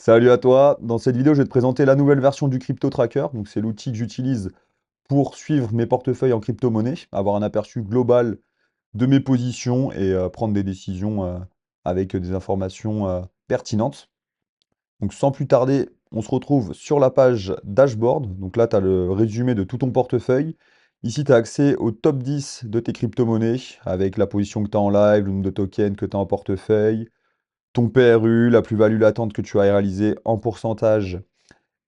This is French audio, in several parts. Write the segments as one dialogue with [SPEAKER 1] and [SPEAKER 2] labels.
[SPEAKER 1] Salut à toi. Dans cette vidéo, je vais te présenter la nouvelle version du Crypto Tracker. Donc, c'est l'outil que j'utilise pour suivre mes portefeuilles en crypto-monnaie, avoir un aperçu global de mes positions et prendre des décisions avec des informations pertinentes. Donc, sans plus tarder, on se retrouve sur la page dashboard. Donc là, tu as le résumé de tout ton portefeuille. Ici, tu as accès au top 10 de tes crypto-monnaies avec la position que tu as en live, le nombre de tokens que tu as en portefeuille, ton PRU, la plus-value latente que tu as réalisée en pourcentage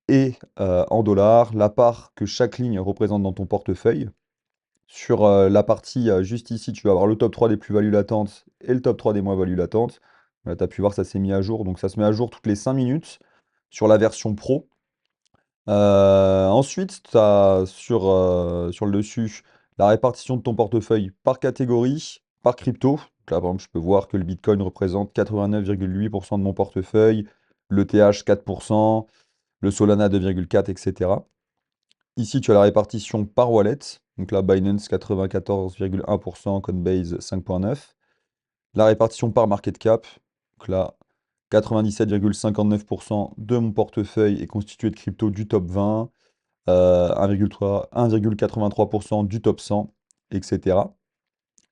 [SPEAKER 1] et en dollars, la part que chaque ligne représente dans ton portefeuille. Sur la partie juste ici, tu vas avoir le top 3 des plus-values latentes et le top 3 des moins-values latentes. Là, tu as pu voir, ça s'est mis à jour. Donc ça se met à jour toutes les 5 minutes sur la version pro. Ensuite, tu as sur le dessus la répartition de ton portefeuille par catégorie, par crypto. Donc là, par exemple, je peux voir que le Bitcoin représente 89,8% de mon portefeuille, l'ETH 4%, le Solana 2,4%, etc. Ici, tu as la répartition par wallet. Donc là, Binance 94,1%, Coinbase 5,9%. La répartition par market cap. Donc là, 97,59% de mon portefeuille est constitué de crypto du top 20, 1,83% du top 100, etc.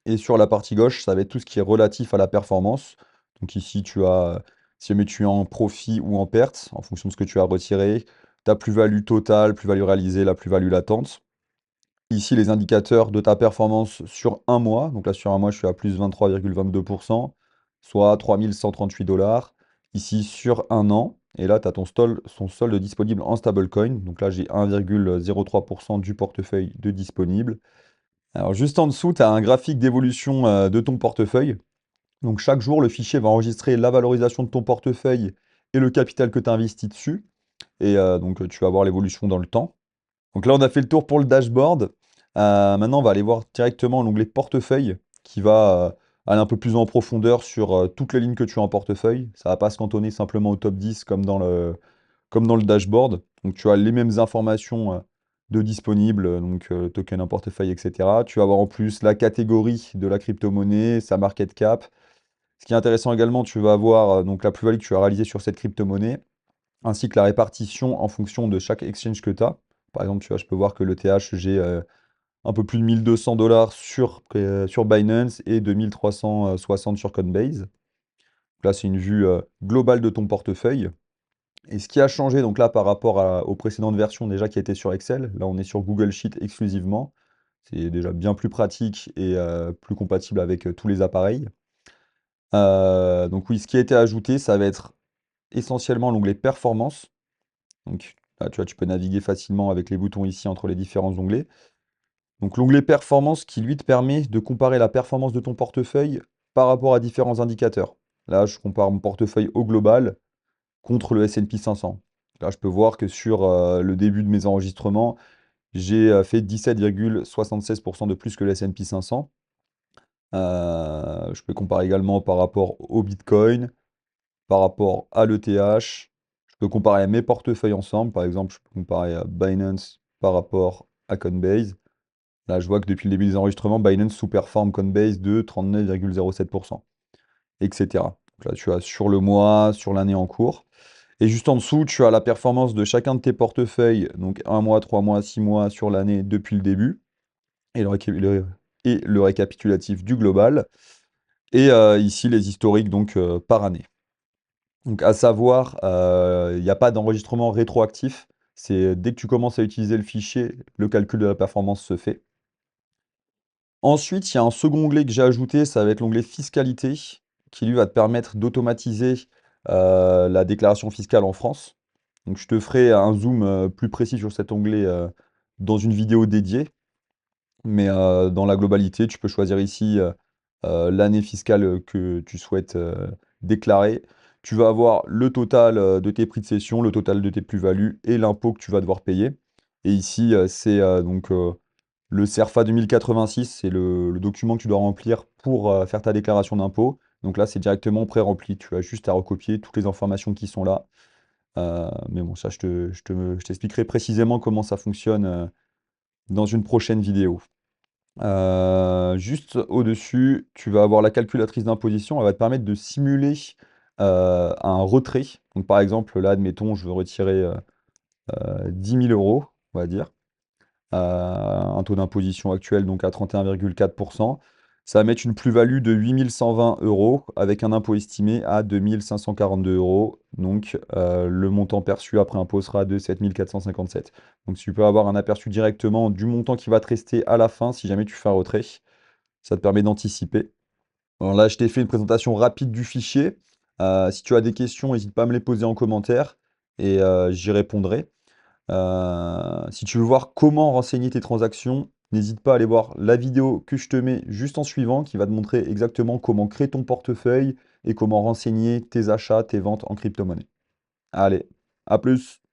[SPEAKER 1] Et sur la partie gauche, ça va être tout ce qui est relatif à la performance. Donc ici, tu as, si jamais tu es en profit ou en perte, en fonction de ce que tu as retiré, ta plus-value totale, plus-value réalisée, la plus-value latente. Ici, les indicateurs de ta performance sur un mois. Donc là, sur un mois, je suis à plus 23,22%, soit 3138 dollars. Ici, sur un an, et là, tu as ton solde disponible en stablecoin. Donc là, j'ai 1,03% du portefeuille de disponible. Alors, juste en dessous, tu as un graphique d'évolution de ton portefeuille. Donc, chaque jour, le fichier va enregistrer la valorisation de ton portefeuille et le capital que tu as investi dessus. Et donc, tu vas voir l'évolution dans le temps. Donc là, on a fait le tour pour le dashboard. Maintenant, on va aller voir directement l'onglet portefeuille qui va aller un peu plus en profondeur sur toutes les lignes que tu as en portefeuille. Ça ne va pas se cantonner simplement au top 10 comme dans le dashboard. Donc tu as les mêmes informations de disponibles, donc token en portefeuille, etc. Tu vas avoir en plus la catégorie de la crypto-monnaie, sa market cap. Ce qui est intéressant également, tu vas avoir donc la plus-value que tu as réalisée sur cette crypto-monnaie, ainsi que la répartition en fonction de chaque exchange que tu as. Par exemple, tu vois, je peux voir que le TH, j'ai un peu plus de 1200 dollars sur Binance et 2360 sur Coinbase. Donc là, c'est une vue globale de ton portefeuille. Et ce qui a changé donc là par rapport aux précédentes versions déjà qui étaient sur Excel, là on est sur Google Sheet exclusivement. C'est déjà bien plus pratique et plus compatible avec tous les appareils. Donc oui, ce qui a été ajouté, ça va être essentiellement l'onglet Performance. Donc là, tu vois, tu peux naviguer facilement avec les boutons ici entre les différents onglets. Donc l'onglet Performance qui lui te permet de comparer la performance de ton portefeuille par rapport à différents indicateurs. Là, je compare mon portefeuille au global contre le S&P 500. Là, je peux voir que sur le début de mes enregistrements, j'ai fait 17,76% de plus que le S&P 500. Je peux comparer également par rapport au Bitcoin, par rapport à l'ETH. Je peux comparer mes portefeuilles ensemble. Par exemple, je peux comparer Binance par rapport à Coinbase. Là, je vois que depuis le début des enregistrements, Binance sous-performe Coinbase de 39,07%, etc. Donc là, tu as sur le mois, sur l'année en cours. Et juste en dessous, tu as la performance de chacun de tes portefeuilles, donc un mois, 3 mois, 6 mois sur l'année depuis le début, et le récapitulatif du global. Et ici, les historiques donc par année. Donc à savoir, il n'y a pas d'enregistrement rétroactif. C'est dès que tu commences à utiliser le fichier, le calcul de la performance se fait. Ensuite, il y a un second onglet que j'ai ajouté, ça va être l'onglet fiscalité, qui lui va te permettre d'automatiser la déclaration fiscale en France. Donc je te ferai un zoom plus précis sur cet onglet dans une vidéo dédiée. Mais dans la globalité, tu peux choisir ici l'année fiscale que tu souhaites déclarer. Tu vas avoir le total de tes prix de cession, le total de tes plus-values et l'impôt que tu vas devoir payer. Et ici, c'est donc le CERFA 2086, c'est le document que tu dois remplir pour faire ta déclaration d'impôt. Donc là, c'est directement pré-rempli. Tu as juste à recopier toutes les informations qui sont là. Mais bon, ça, je t'expliquerai précisément comment ça fonctionne dans une prochaine vidéo. Juste au-dessus, tu vas avoir la calculatrice d'imposition. Elle va te permettre de simuler un retrait. Donc par exemple, là, admettons, je veux retirer 10 000 euros, on va dire, un taux d'imposition actuel donc à 31,4%. Ça va mettre une plus-value de 8 120 euros avec un impôt estimé à 2 542 euros. Donc le montant perçu après impôt sera de 7 457. Donc tu peux avoir un aperçu directement du montant qui va te rester à la fin si jamais tu fais un retrait. Ça te permet d'anticiper. Alors là, je t'ai fait une présentation rapide du fichier. Si tu as des questions, n'hésite pas à me les poser en commentaire et j'y répondrai. Si tu veux voir comment renseigner tes transactions, n'hésite pas à aller voir la vidéo que je te mets juste en suivant qui va te montrer exactement comment créer ton portefeuille et comment renseigner tes achats, tes ventes en crypto-monnaie. Allez, à plus!